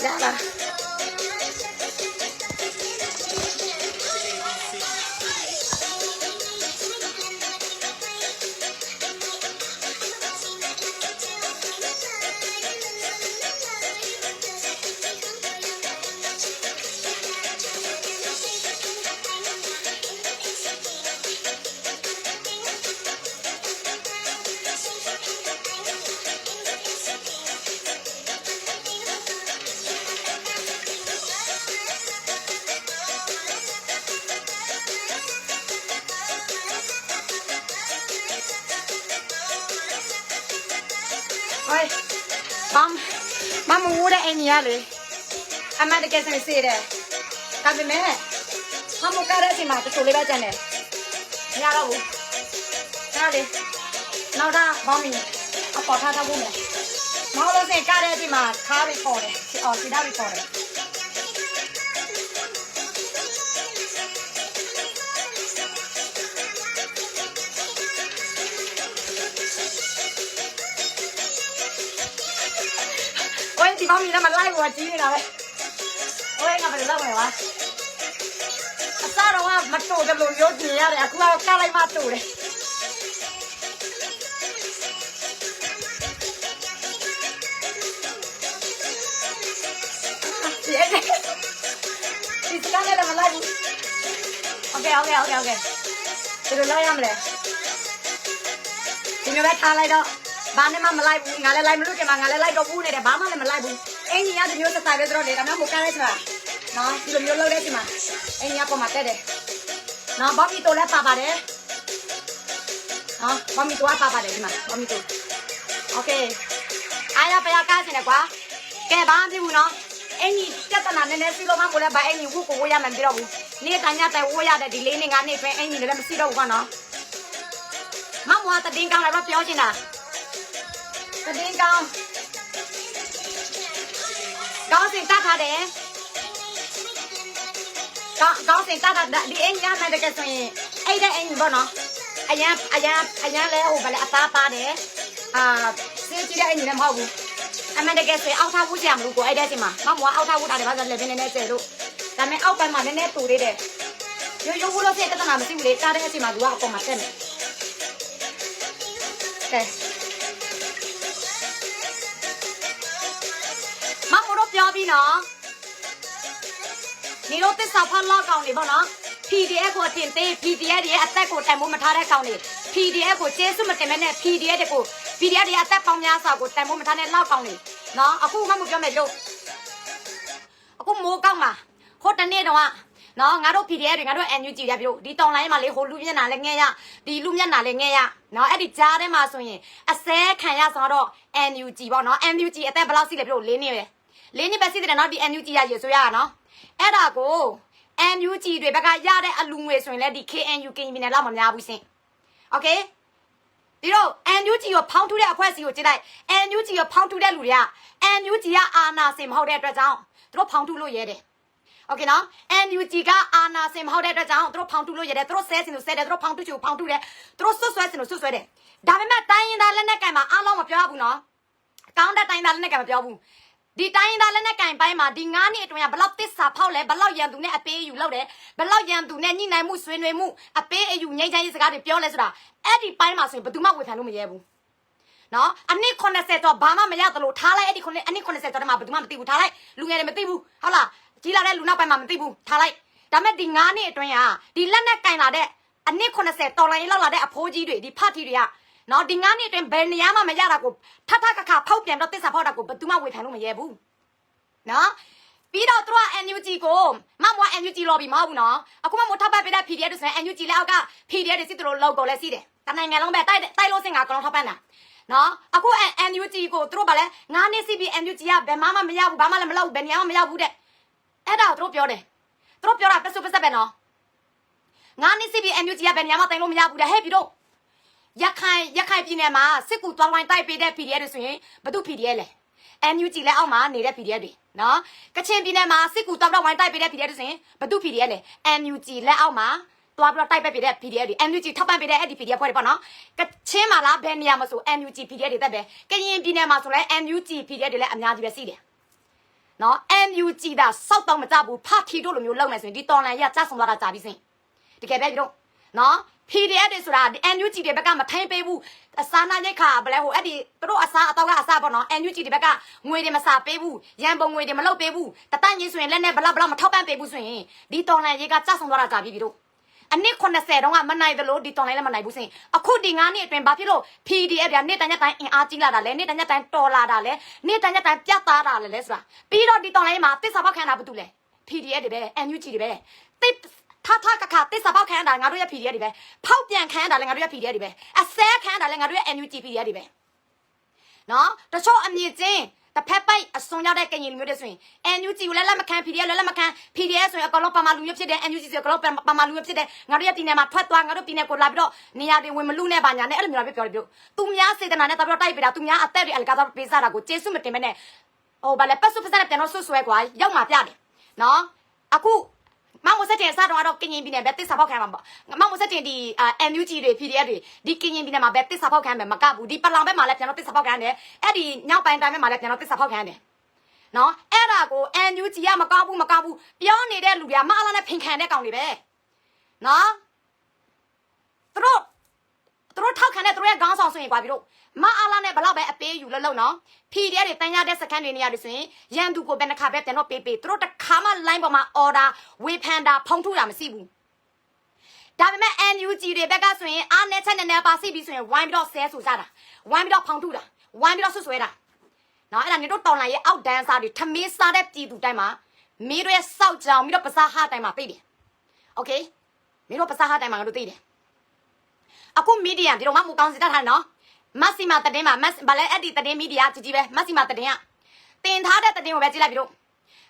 ရလားမမဝတဲ့အင်ကြီးရလေအမတကယ်စင်စေးတယ်ဒါပေမဲ့မမကားတဲ့အချိန်မှာတချို့လေးပဲကြံတယ်မရတော့ဘူးဒါလေနောက်တော့ဘောင်းမီအပေါ်ထားထားဖို့မယ်မဟုတ်လို့စင်ကားတဲ့အချိန်မှာခါးပြီးပေါ်တယ်စီသားပြီးပေါ်တယ်ဒီကောင်းကြီးလည်းမလိုက်ဘူးကြီးနေတာပဲဟိုကဘယ်လိုလုပ်မလဲဝါအစားတော့မတိုးတယ်လို့ပြောကြည့်ရတယ်အခုကတော့ကလိုက်မှတိုးတယ်ဒီစကားလည်းမလိုက်ဘူးโอเคဒီလိုလုပ်ရမလဲဒီမျိုးပဲထားလိုက်တော့ဘာနဲ့မှမလိုက်ဘူးငါလည်းလိုက်မလို့ကမှငါလည်းလိုက်တော့ဘူးနေတယ်ဘာမှလည်းမလိုက်ဘူးအင်းကြီးကဒီမျိုးစတိုင်ပဲဆိုတော့လေဒါမှမဟုတ်ကန်းလိုက်ဆိုတာနော်ဒီလိုမျိုးလုပ်တဲ့အချိန်မှာအင်းကြီးကပေါ်မှာတက်တယ်နော်ဘောမီတိုလည်းပါပါတယ်နော်ဘောမီတိုကပါပါတယ်ဒီမှာဘောမီတိုโอเคအားရပါရကားစင်တယ်ကွာကဲဘာမှမဖြစ်ဘူးနော်အင်းကြီးတက်တနာနည်းနည်းစီးလို့မှကိုလည်းဘာအင်းကြီးဝကိုဝရမှမပြောဘူးနေ့တိုင်းညတိုင်းဝရတဲ့ဒီလေးနေ့ငါနေ့ပဲအင်းကြီးလည်းမစီးတော့ဘူးကွာနော်မမွားတတင်းကောင်းလည်းပြောချင်တာတတင်းကောင်းစင်တတ်ထားတယ်ကောင်းစင်တတ်တာဒီအင်ညာမဲ့တကယ်ဆိုရင်အဲ့တဲ့အင်ဘောနော်အရန်လဲဟိုဗလဲအသားပါတယ်စေးကြည့်တဲ့အင်လည်းမဟုတ်ဘူးအမှန်တကယ်ဆိုရင်အောက်ထားဖို့ကြရမလို့ကိုအဲ့တဲ့အချိန်မှာမမွားအောက်ထားဖို့တာတယ်ဘာလို့လဲနည်းနည်းကျဲလို့ဒါပေမဲ့အောက်ပိုင်းမှာနည်းနည်းတူသေးတယ်ရိုးဘူးလို့စိတ်တနာမရှိဘူးလေတားတဲ့အချိန်မှာသူကအပေါ်မှာတက်နေကဲပြောပြီးနော်နေတော့သစ္စာဖောက်လောက်ကောင်နေပေါ့နော် PDF ကိုတင်သေး PDF ရဲ့အသက်ကိုတန်ဖိုးမထားတဲ့ကောင်နေ PDF ကိုကျေးဇူးမတင်မဲနဲ့ PDF တွေကို PDF ရဲ့အသက်ပေါင်းများစွာကိုတန်ဖိုးမထားတဲ့လောက်ကောင်နေနော်အခုမှမပြောမယ်လို့အခုမိုးကောက်မှာဟိုတနေ့တော့နော်ငါတို့ PDF တွေငါတို့ NUG ရပြုတ်ဒီတောင်လိုင်းမှာလေဟိုလူမျက်နှာလည်းငဲရဒီလူမျက်နှာလည်းငဲရနော်အဲ့ဒီကြားထဲမှာဆိုရင်အစဲခံရဆိုတော့ NUG ပေါ့နော် NUG အသက်ဘယ်လောက်ရှိလဲပြုတ်၄နှစ်ပဲလေးနှစ်ပဲရှိတယ်နော်ဒီ NUG ရရေဆိုရတာနော်အဲ့ဒါကို NUG တွေဘက်ကရတဲ့အလူငွေဆိုရင်လည်းဒီ KNU ကရင်ပြည်နယ်လောက်မများဘူးရှင်โอเคဒီတော့ NUG ကိုဖောင်းထူးတဲ့အဖွဲ့အစည်းကိုကြည့်လိုက် NUG ကိုဖောင်းထူးတဲ့လူတွေက NUG ကအာနာစင်မဟုတ်တဲ့အတွက်ကြောင့်သူတို့ဖောင်းထူးလို့ရဲတယ်โอเคနော် NUG ကအာနာစင်မဟုတ်တဲ့အတွက်ကြောင့်သူတို့ဖောင်းထူးလို့ရဲတယ်သူတို့ဆဲစင်လို့ဆဲတယ်သူတို့ဖောင်းထူးချူဖောင်းထူးတယ်သူတို့ဆွဆွဲစင်လို့ဆွဆွဲတယ်ဒါပေမဲ့တိုင်းရင်းသားလက်နက်ကင်မှာအားလုံးမပြောဘူးနော်ကောင်းတဲ့တိုင်းရင်းသားလက်နက်ကင်မပြောဘူးဒီတိုင်းသားလက်နဲ့ကင်ပိုင်းမှာဒီ9နှစ်အတွင်းကဘလောက်သစ္စာဖောက်လဲဘလောက်ရန်သူနဲ့အပေးအယူလုပ်တယ်ဘလောက်ရန်သူနဲ့ညှိနှိုင်းမှုဆွေးနွေးမှုအပေးအယူငြိမ်းချမ်းရေးစကားတွေပြောလဲဆိုတာအဲ့ဒီပိုင်းမှာဆိုရင်ဘယ်သူမှဝေဖန်လို့မရဲဘူးနော်အနည်း80တော့ဘာမှမရသလိုထားလိုက်အဲ့ဒီအနည်း80တော့မှဘယ်သူမှမသိဘူးထားလိုက်လူငယ်တွေမသိဘူးဟုတ်လားကြီးလာတဲ့လူနောက်ပိုင်းမှာမသိဘူးထားလိုက်ဒါမဲ့ဒီ9နှစ်အတွင်းကဒီလက်နဲ့ကင်လာတဲ့အနည်း80တော်လိုင်းလောက်လာတဲ့အဖိုးကြီးတွေဒီဖတ်တီတွေကနော်ဒီ9နှစ်အတွင်းဘယ်နေရာမှမရတာကိုထထခခဖောက်ပြန်တော့တစ္ဆာဖောက်တာကိုဘယ်သူမှဝေဖန်လို့မရဲဘူးနော်ပြီးတော့သူက NUG ကိုမမွား NUG လော်ပြီးမဟုတ်ဘူးနော်အခုမှမထောက်ပံ့ပေးတဲ့ PDF တွေဆိုရင် NUG လက်အောက်က PDF တွေစစ်သူတို့လောက်တော့လဲစီးတယ်တနိုင်ငံလုံးပဲတိုက်လို့စင်ကကောင်ထောက်ပံ့တာနော်အခု NUG ကိုသူတို့ဗာလဲ9နှစ် CB NUG ကဘယ်မှမရဘူးဘာမှလည်းမလုပ်ဘူးဘယ်နေရာမှမရောက်ဘူးတဲ့အဲ့ဒါသူတို့ပြောတယ်သူတို့ပြောတာပစုပစက်ပဲနော်9နှစ် CB NUG ကဘယ်နေရာမှတိုင်လို့မရဘူးတဲ့ဟဲ့ပြီးတော့ရခိုင်ပြည်နယ်မှာစစ်ကူတောင်းဝိုင်းတိုက်ပေးတဲ့ PDF တွေဆိုရင်ဘသူ PDF လဲ NUG လက်အောက်မှာနေတဲ့ PDF တွေနော်ကချင်ပြည်နယ်မှာစစ်ကူတောင်းဝိုင်းတိုက်ပေးတဲ့ PDF တွေဆိုရင်ဘသူ PDF လဲ NUG လက်အောက်မှာတွားပြီးတော့တိုက်ပေးတဲ့ PDF တွေ NUG ထောက်ပံ့ပေးတဲ့အဲ့ဒီ PDF ဖွဲ့တွေပေါ့နော်ကချင်မှာလားဘယ်နေရာမှာဆို NUG PDF တွေတက်တယ်ကရင်ပြည်နယ်မှာဆိုလဲ NUG PDF တွေလည်းအများကြီးပဲရှိတယ် နော် NUG တာစောက်တော့မကြဘူးဖထီတို့လိုမျိုးလုံနေဆိုရင်ဒီတော်လန်ရကြဆုံသွားတာကြာပြီစင်တကယ်ပဲပြီတော့နော် PDF တွေဆိုတာ NUG တွေဘက်ကမထိုင်းပေးဘူးအစားနာရိတ်ခါဘလဲဟိုအဲ့ဒီတို့အစားအတော့ကအစားပေါ့နော် NUG တွေဘက်ကငွေတွေမစားပေးဘူးရန်ပုံငွေတွေမလုပ်ပေးဘူးတတန့်ကြီးဆိုရင်လက်နဲ့ဘလောက်မထောက်ပံ့ပေးဘူးဆိုရင်ဒီတော်လန်ရေးကကြဆုံသွားတာကြာပြီတို့အနည်း80တုန်းကမနိုင်သလိုဒီတော်လိုင်းလည်းမနိုင်ဘူးစင်အခုဒီ9နှစ်အတွင်းဘာဖြစ်လို့ PDF တွေကနေ့တန်းညတိုင်းအင်အားကြီးလာတာလဲနေ့တန်းညတိုင်းတော်လာတာလဲနေ့တန်းညတိုင်းပြတ်သားတာလဲဆိုတာပြီးတော့ဒီတော်လိုင်းမှာတစ္ဆာပေါက်ခံတာဘာတူလဲ PDF တွေပဲ NUG တွေပဲတစ်ထခခတစ္ဆာပေါက်ခံတာငါတို့ရဲ့ PDF တွေပဲဖောက်ပြန်ခံတာလဲငါတို့ရဲ့ PDF တွေပဲအစဲခံတာလဲငါတို့ရဲ့ NUG PDF တွေပဲနော်တချို့အမြင့်ချင်းတစ်ဖက်ပိုက်အစွန်ရောက်တဲ့ကရင်လူမျိုးတွေဆိုရင် NUG ကိုလည်းလက်မခံ PDF လည်းလက်မခံ PDF ဆိုရင်အကောင်လုံးပါမလူမျိုးဖြစ်တယ် NUG ဆိုရင်အကောင်လုံးပါမလူမျိုးဖြစ်တယ်ငါတို့ရဲ့ပြည်နယ်မှာထွက်သွားငါတို့ပြည်နယ်ကိုလာပြီးတော့နေရာတွေဝင်မလူနဲ့ပါညာနဲ့အဲ့လိုမျိုးပြောတယ်ပြောသူများစေတနာနဲ့တပြီးတော့တိုက်ပေးတာသူများအသက်တွေအလကားပေးစားတာကိုကျေးဇူးမတင်မနဲ့ဟိုဗာလဲပတ်စုပတ်စနဲ့ပြန်တော့ဆွဆွဲကွာရောက်မှာပြတယ်နော်အခုမောင်မဆက်တင်စားတော့ကရင်ပြည်နယ်ပဲတစ်စာဖောက်ခံမှာပေါ့မောင်မဆက်တင်ဒီ NUG တွေ PDF တွေဒီကရင်ပြည်နယ်မှာပဲတစ်စာဖောက်ခံမယ်မကဘူးဒီပလောင်ဘက်မှာလည်းပြန်တော့တစ်စာဖောက်ခံတယ်အဲ့ဒီညောက်ပိုင်းတိုင်းဘက်မှာလည်းပြန်တော့တစ်စာဖောက်ခံတယ်နော်အဲ့ဒါကို NUG ကမကောက်ဘူးပြောနေတဲ့လူတွေကမအားနဲ့ဖင်ခံတဲ့ကောင်တွေပဲနော်သူတို့ထောက်ခံတဲ့သူတို့ရဲ့ခေါင်းဆောင်ဆိုရင်ကွာပြီးတော့မအားလာနဲ့ဘလောက်ပဲအပေးယူလို့နော် PDF တွေတန်ရတဲ့စကန်တွေနေရာတွေဆိုရင်ရန်သူကိုပဲတစ်ခါပဲပြန်တော့ပေးသူတို့တစ်ခါမှ line ပေါ်မှာ order ဝေဖန်တာဖုံးထုတ်တာမရှိဘူးဒါပေမဲ့ NUG တွေဘက်ကဆိုရင်အားနဲ့ချက်နဲ့ပါစီပြီးဆိုရင်ဝိုင်းပြီးတော့ဆဲဆိုကြတာဝိုင်းပြီးတော့ဖုံးထုတ်တာဝိုင်းပြီးတော့ဆွဆွဲတာနော်အဲ့ဒါနေတော့တော်လိုင်းရဲ့အောက်ဒန်စာတွေထမင်းစားတဲ့ပြည်သူတိုင်းမှာမင်းတို့ရဲ့စောက်ကြောင်ပြီးတော့ပစားဟတိုင်းမှာသိတယ်โอเคမင်းတို့ပစားဟတိုင်းမှာငါတို့သိတယ်အခုမီဒီယာဒီတော့မှမကောင်းစီတတ်ထားနော်မက်ဆီမာတတင်းမှာဗလဲအဲ့ဒီတတင်းမီဒီယာကြီးပဲမက်ဆီမာတတင်းကတင်ထားတဲ့တတင်းကိုပဲကြည့်လိုက်ပြီတို့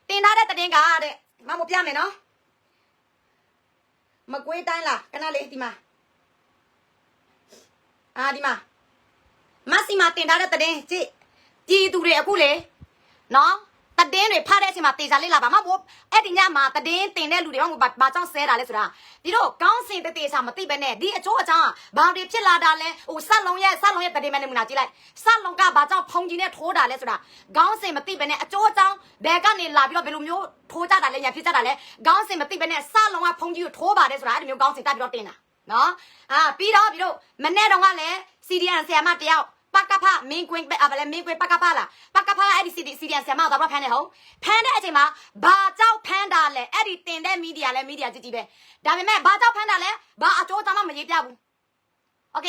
တင်ထားတဲ့တတင်းကတဲ့မမပြမယ်နော်မကွေးတိုင်းလားခဏလေးဒီမှာဒီမှာမက်ဆီမာတင်ထားတဲ့တတင်းကြည့်ပြည်သူတွေအခုလေနော်တတင်းတွေဖားတဲ့အချိန်မှာတေချာလေးလာပါမဟုတ်အဲ့ဒီညမှာတတင်းတင်တဲ့လူတွေဘာကြောင့်ဆဲတာလဲဆိုတာဒီတော့ကောင်းစင်တေချာမသိပဲနဲ့ဒီအချိုးအချောင်းဘာတွေဖြစ်လာတာလဲဟိုဆက်လုံးရဲ့တတင်းမနဲ့မနာကြည့်လိုက်ဆက်လုံးကဘာကြောင့်ဖုန်ကြီးနဲ့ထိုးတာလဲဆိုတာကောင်းစင်မသိပဲနဲ့အချိုးအချောင်းဘယ်ကနေလာပြီးတော့ဘယ်လိုမျိုးထိုးကြတာလဲညာဖြစ်ကြတာလဲကောင်းစင်မသိပဲနဲ့ဆက်လုံးကဖုန်ကြီးကိုထိုးပါတယ်ဆိုတာအဲ့ဒီမျိုးကောင်းစင်တက်ပြီးတော့တင်တာနော်ပြီးတော့မနေ့တုန်းကလည်း CDN ဆရာမတယောက်ပကဖမင်းကွင်းဗလဲမင်းကွင်းပကဖလားပကဖအဲ့ဒီစီဒီအန်ဆရာမတော့ဖမ်းနေဟုတ်ဖမ်းတဲ့အချိန်မှာဘာကြောက်ဖမ်းတာလဲအဲ့ဒီတင်တဲ့မီဒီယာလဲမီဒီယာကြည့်ပဲဒါပေမဲ့ဘာကြောက်ဖမ်းတာလဲဘာအကျိုးသားမှမရေးပြဘူးโอเค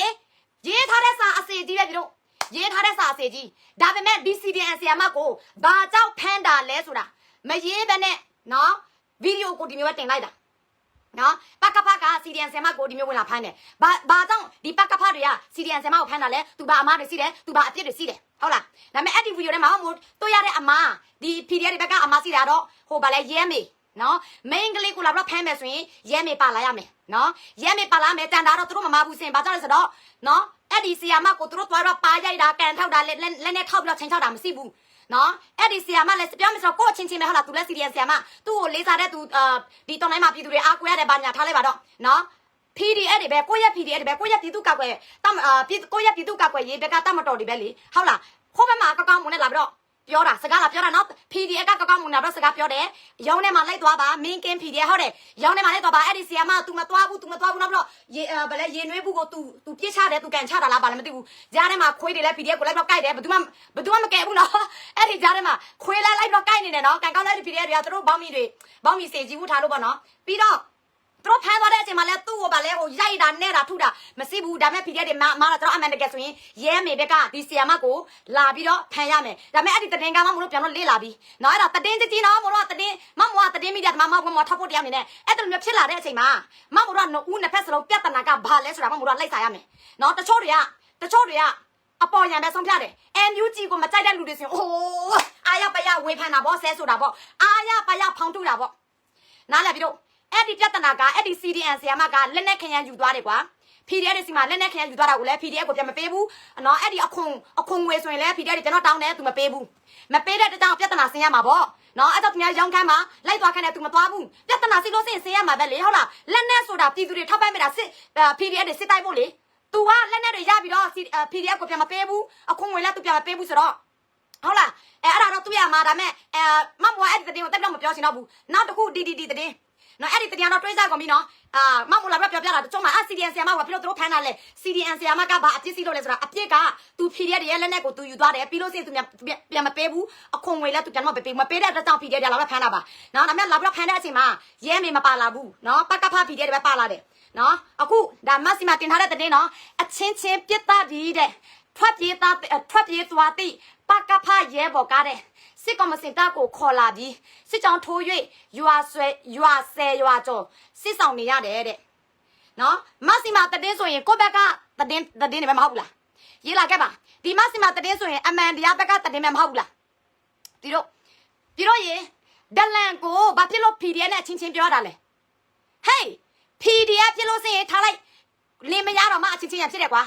ရေးထားတဲ့စာအစီကြီးပဲပြီးတော့ရေးထားတဲ့စာအစီကြီးဒါပေမဲ့ဒီစီဒီအန်ဆရာမကိုဘာကြောက်ဖမ်းတာလဲဆိုတာမရေးဘဲနဲ့နော်ဗီဒီယိုကိုဒီမျိုးတင်လိုက်တာနော်ပကဖက CDN ဆရာမကိုဒီမျိုးဝင်လာဖမ်းတယ်ဘာကြောင့်ဒီပကဖတွေက CDN ဆရာမကိုဖမ်းတာလဲသူဘာအမားတွေစီးတယ်သူဘာအပြစ်တွေစီးတယ်ဟုတ်လားဒါပေမဲ့အဲ့ဒီဗီဒီယိုထဲမှာမို့တွေ့ရတဲ့အမားဒီ PDF တွေဘက်ကအမားစီးတာတော့ဟိုဘာလဲရဲမေနော် main ကလေးကိုလာတော့ဖမ်းမယ်ဆိုရင်ရဲမေပါလာရမယ်နော်ရဲမေပါလာမယ်တန်တာတော့သူတို့မမဘူးစင်ဘာကြောင့်လဲဆိုတော့နော်အဲ့ဒီဆီယာမကိုသူတို့သွားတော့ပါရိုက်တာကန်ထောက်တာလက်နဲ့ထောက်ပြီးတော့ချိန်ချောက်တာမရှိဘူးနော်အဲ့ဒီဆီယာမလည်းပြောမယ်ဆိုတော့ကိုယ့်ချင်းချင်းပဲဟုတ်လားသူလည်း CDN ဆီယာမသူ့ကိုလေးစားတဲ့သူဒီတောင်းတိုင်းမှာပြည်သူတွေအားကိုးရတဲ့ဘာညာထားလိုက်ပါတော့နော် PDF တွေပဲကိုယ့်ရဲ့ PDF တွေပဲကိုယ့်ရဲ့ပြည်သူကောက်ွယ်ကိုယ့်ရဲ့ပြည်သူကောက်ွယ်ရေးဘက်ကတတ်မတော်တွေပဲလေဟုတ်လားခိုးဘက်မှာကောင်းမွန်နဲ့လာပြီးတော့ပြောတာစကားလာပြောတာနော် PDF ကကောင်းမွန်တော့စကားပြောတယ်ရောင်းထဲမှာလိုက်သွားပါမင်းကင်း PDF ဟုတ်တယ်ရောင်းထဲမှာလိုက်သွားပါအဲ့ဒီဆီယာမ तू မသွားဘူးနောက်ပြီးတော့ဗလဲရေနွေးဘူးကို तू ပြစ်ချတယ် तू ကန်ချတာလားဘာလဲမသိဘူးကြားထဲမှာခွေးတွေလဲ PDF ကိုလိုက်တော့ကြိုက်တယ်ဘယ်သူမှမကဲဘူးနော်အဲ့ဒီကြားထဲမှာခွေးလဲလိုက်တော့ကြိုက်နေတယ်နော်ကန်ကောင်းလိုက် PDF တွေကသူတို့ဘောင်းမီစေကြီးဦးထားလို့ပေါ့နော်ပြီးတော့သူတို့ဖမ်းသွားတဲ့အချိန်မှာလဲသူ့ကိုဗာလဲဟိုရိုက်တာနဲ့တာထုတာမရှိဘူးဒါပေမဲ့ PDF တွေမာတော့အမှန်တကယ်ဆိုရင်ရဲမေဘက်ကဒီဆီယာမကိုလာပြီးတော့ဖမ်းရမယ်ဒါပေမဲ့အဲ့ဒီတတင်ကမှမလို့ပြန်တော့လေးလာပြီးနော်အဲ့ဒါတတင်ကြီးနော်မလို့ကတတင်မမောကတတင်မိတယ်မမောထောက်ဖို့တရားနေနဲ့အဲ့လိုမျိုးဖြစ်လာတဲ့အချိန်မှာမမောကဦးနှစ်ဖက်စလုံးပြဿနာကဘာလဲဆိုတာမမောကလိုက်စားရမယ်နော်တချို့တွေကအပေါ်ရန်ပဲဆုံးဖြတ်တယ် NUG ကိုမကြိုက်တဲ့လူတွေဆိုရင်အိုးအာရပရဝေဖန်တာပေါ့ဆဲဆိုတာပေါ့အာရပရဖောင်းတူတာပေါ့နားလည်ပြီးတော့အဲ့ဒီပြဿနာကအဲ့ဒီ CDN ဆရာမကလက်နဲ့ခရမ်းယူသွားတယ်ကွာ PDF တွေစီမှာလက်နဲ့ခရမ်းယူသွားတာကိုလည်း PDF ကိုပြန်မပေးဘူးနော်အဲ့ဒီအခွန်ငွေဆိုရင်လည်း PDF တွေကျွန်တော်တောင်းတယ်သူမပေးဘူးမပေးတဲ့တကြောင်ပြဿနာဆင်းရမှာပေါ့နော်အဲ့တော့သူများရောင်းခန်းမှာလိုက်သွားခန်းနဲ့သူမသွားဘူးပြဿနာစီလို့ဆင်းရမှာပဲလေဟုတ်လားလက်နဲ့ဆိုတာပြည်သူတွေထောက်ပံ့မိတာစစ် PDF တွေစစ်တိုက်ဖို့လေသူကလက်နဲ့တွေရပြီးတော့ PDF ကိုပြန်မပေးဘူးအခွန်ငွေလည်းသူပြန်မပေးဘူးဆိုတော့ ဟုတ်လားအဲ့ဒါတော့သူရမှာဒါမဲ့မမွားအဲ့ဒီတင်ကိုတက်တော့မပြောချင်တော့ဘူးနောက်တစ်ခုဒီတင်နော်အဲ့ဒီတင်ကတော့တွေးစားကုန်ပြီနော်မမလာပြောပြတာကျုံးမှာCDN ဆရာမကပြီးတော့သူတို့ဖမ်းတာလေ CDN ဆရာမကဘာအပြစ်စီလို့လဲဆိုတာအပြစ်ကသူ PDF ရဲ့လက်နဲ့ကိုသူယူသွားတယ်ပြီးလို့ရှိရင်သူပြန်မပေးဘူးအခွန်ငွေလည်းသူပြန်မပေးတဲ့အတွက်ကြောင့် PDF တွေလာတော့ဖမ်းတာပါနော်ဒါမဲ့လာပြီးတော့ဖမ်းတဲ့အချိန်မှာရဲမေမပါလာဘူးနော်ပကဖ PDF တွေပဲပါလာတယ်နော်အခုဒါမက်ဆီမာတင်ထားတဲ့တင်နော်အချင်းချင်းပြစ်သားပြီးတဲ့ထွက်ပြေးသွားတိပကဖရဲဘော်ကားတဲ့စစ်ကောင်မစင်တပ်ကိုခေါ်လာပြီးစစ်ကြောင်းထိုး၍ရွာဆယ်ရွာကျော်စစ်ဆောင်နေရတယ်တဲ့နော်မက်ဆီမာတတင်းဆိုရင်ကိုဘက်ကတတင်းနေမှာမဟုတ်ဘူးလားရေးလာခဲ့ပါဒီမက်ဆီမာတတင်းဆိုရင်အမှန်တရားဘက်ကတတင်းမှာမဟုတ်ဘူးလားဒီတော့ရေဒလန်ကိုဘာဖြစ်လို့ PDF နဲ့အချင်းချင်းပြောတာလဲဟေး PDF ဖြစ်လို့စရင်ထားလိုက်လင်းမရတော့မှအချင်းချင်းရဖြစ်တယ်ကွာ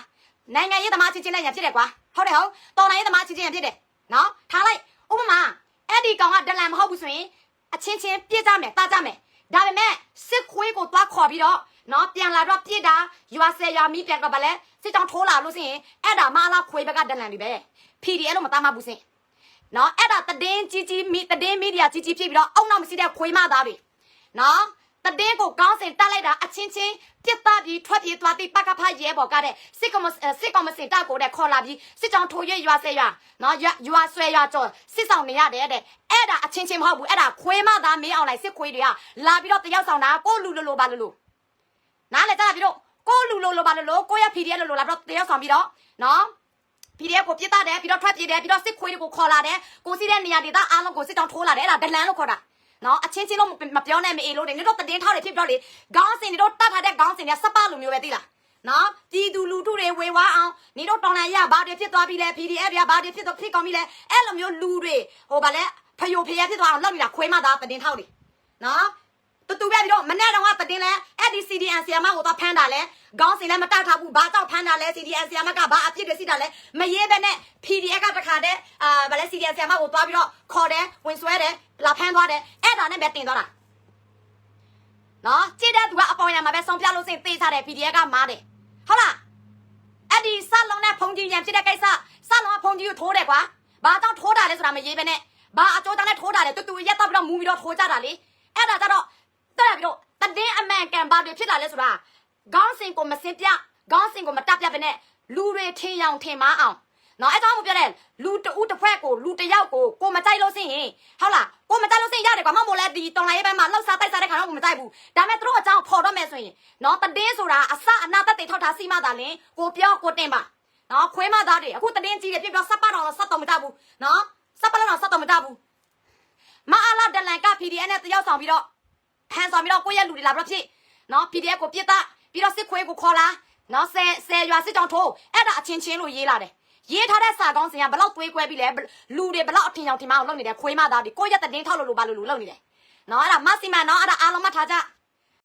နိုင်ငံရေးသမားချင်းချင်းနဲ့ရဖြစ်တယ်ကွာဟုတ်တယ်ဟုတ်တော်နိုင်ရေးသမားချင်းချင်းရဖြစ်တယ်နော်ထားလိုက်ဥပမာအဲ့ဒီကောင်ကဒလန်မဟုတ်ဘူးဆိုရင်အချင်းချင်းပြစ်ကြမယ်တားကြမယ်ဒါပေမဲ့စစ်ခွေးကိုသွားခေါ်ပြီးတော့နော်ပြန်လာတော့ပြစ်တာရွာဆယ်ရွာမီးပြန်တော့ဗလဲစစ်တောင်ထိုးလာလို့စရင်အဲ့ဒါမလားခွေးဘက်ကဒလန်တွေပဲ PDF လို့မသားမဘူးစင်နော်အဲ့ဒါတည်င်းကြီးမီဒီယာကြီးဖြစ်ပြီးတော့အောက်နောက်မရှိတဲ့ခွေးမသားတွေနော်တည်င်းကိုကောင်းစင်တက်လိုက်တာအချင်းချင်းပြစ်သားပြီးထွက်ပြေးသွားတိပကဖရဲဘော်ကတဲ့စစ်ကောင်မစင်တောက်ကိုတဲ့ခေါ်လာပြီးစစ်ကြောင်ထိုးရွရွာဆဲရွာနော်ရွာဆွဲရွာကျော်စစ်ဆောင်နေရတယ်တဲ့အဲ့ဒါအချင်းချင်းမဟုတ်ဘူးအဲ့ဒါခွေးမသားမင်းအောင်လိုက်စစ်ခွေးတွေကလာပြီးတော့တယောက်ဆောင်တာကိုလူလိုပါလို့နားလေကြတာပြီးတော့ကိုလူလိုပါလို့ကိုရ PDF လိုလာပြီးတော့တယောက်ဆောင်ပြီးတော့နော် PDF ကိုပြစ်သားတယ်ပြီးတော့ထွက်ပြေးတယ်ပြီးတော့စစ်ခွေးတွေကိုခေါ်လာတယ်ကိုစီးတဲ့နေရာဒေသအားလုံးကိုစစ်ကြောင်ထိုးလာတယ်အဲ့ဒါဒလန်လို့ခေါ်တာနော်အချင်းချင်းလို့မပြောနဲ့မအေးလို့နေတို့တည်င်းထောက်တွေဖြစ်တော့လေခေါင်းစင်တွေတို့တတ်ထားတဲ့ခေါင်းစင်တွေစပလိုမျိုးပဲသိလားနော်ပြည်သူလူထုတွေဝေဝါအောင်နေတို့တော်လန်ရဘာတွေဖြစ်သွားပြီလဲ PDF ရဘာတွေဖြစ်ကောင်းပြီလဲအဲ့လိုမျိုးလူတွေဟိုဗာလဲဖယိုဖျက်ဖြစ်သွားအောင်လုပ်နေတာခွေးမသားတည်င်းထောက်တွေနော်တူပဲပြီးတော့မနေ့တော့ကတည်င်းလဲအဲ့ဒီ CDN ဆီယမကိုတော့ဖမ်းတာလဲခေါင်းစင်လည်းမတောက်ထားဘူးဘာကြောင့်ဖမ်းတာလဲ CDN ဆီယမကဘာအဖြစ်တွေရှိတာလဲမရေးပဲနဲ့ PDF ကတခါတည်းဗာလဲ CDN ဆီယမကိုသွားပြီးတော့ခေါ်တယ်ဝင်ဆွဲတယ်လာဖမ်းသွားတယ်အဲ့ဒါနဲ့ပဲတင်သွားတာနော်ကြည့်တဲ့သူကအပေါ်ရမှာပဲဆုံးပြလို့စင်သေးစားတယ် PDF ကမားတယ်ဟုတ်လားအဲ့ဒီစလုံးနဲ့ဖုန်ကြီးရံဖြစ်တဲ့ကိစ္စစလုံးကဖုန်ကြီးကိုထိုးတယ်ကွာဘာကြောင့်ထိုးတာလဲဆိုတာမရေးပဲနဲ့ဘာအကျိုးတောင်းနဲ့ထိုးတာလဲတူရက်တော့ပြီးတော့မူပြီးတော့ထိုးကြတာလေအဲ့ဒါကြတော့တက်ပြီးတော့တည်င်းအမှန်ကန်ဘာတွေဖြစ်လာလဲဆိုတာခေါင်းစင်ကိုမစင်ပြခေါင်းစင်ကိုမတက်ပြပဲနဲ့လူတွေထင်ရောင်ထင်မအောင်နော်အဲ့ကြောင့်မပြောတဲ့လူတဦးတစ်ဖွဲ့ကိုလူတစ်ယောက်ကိုမကြိုက်လို့စင်ရင်ဟုတ်လားကိုမကြိုက်လို့စင်ရတယ်ကွာမမို့လဲဒီတော်လိုင်းရေးဘက်မှာလှောက်စားတိုက်စားတဲ့ခါတော့ကိုမကြိုက်ဘူးဒါမဲ့သူတို့အကြောင်းဖော်တော့မယ်ဆိုရင်နော်တည်င်းဆိုတာအစအနာတက်တွေထောက်ထားစီမသာလင်ကိုပြောကိုတင်ပါနော်ခွေးမသားတွေအခုတည်င်းကြီးတွေပြပြစပတ်တော်ဆက်တော်မတဘူးနော်စပတ်တော်ဆက်တော်မတဘူးမအားလာဒလန်က PDF နဲ့တယောက်ဆောင်ပြီးတော့ဟန်ဆောင်ပြီးတော့ကိုယ့်ရဲ့လူတွေလာပြီးတော့ဖြစ်နော် PDF ကိုပြစ်သားပြီးတော့စစ်ခွေးကိုခေါ်လာနော်ဆယ်ရွာစစ်ကြောင်ထိုးအဲ့ဒါအချင်းချင်းလို့ရေးလာတယ်ရေးထားတဲ့စာကောင်းစင်ကဘလောက်သွေးကွဲပြီးလဲလူတွေဘလောက်အထင်အောင်ထင်မအောင်လုပ်နေတယ်ခွေးမသားတွေကိုယ့်ရဲ့တည်င်းထောက်လို့ဘာလို့လုပ်နေတယ်နော်အဲ့ဒါမဆီမန်နော်အဲ့ဒါအားလုံးမှတ်ထားကြ